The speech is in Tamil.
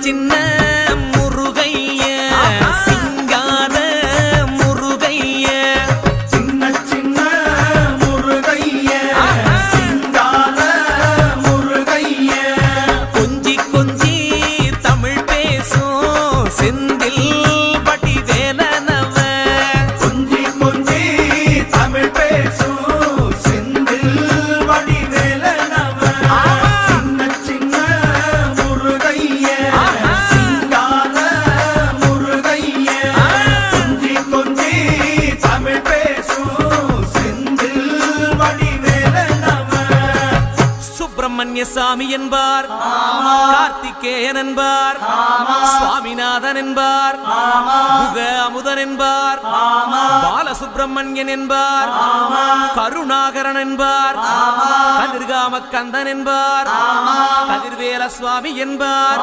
சின்ன முருகைய சிங்கார முருகைய சின்ன சின்ன முருகைய சிங்கார முருகைய கொஞ்சி கொஞ்சி தமிழ் பேசும் செந்தில் வடிவேலனவ கொஞ்சி கொஞ்சி தமிழ் பேசும் செந்தில் வடிவேலனவ சின்ன சின்ன முருகைய சிங்கார முருகைய கொஞ்சி கொஞ்சி தமிழ் பேசும் செந்தில் வடிவேலனவ சுப்பிரமணிய சாமி என்பார், கார்த்திகேயன் என்பார், சுவாமிநாதன் என்பார், முக அமுதன் என்பார், பாலசுப்பிரமணியன் என்பார், கருணாகரன் என்பார், கதிர்காம கந்தன் என்பார், கதிர்வேல சுவாமி என்பார்,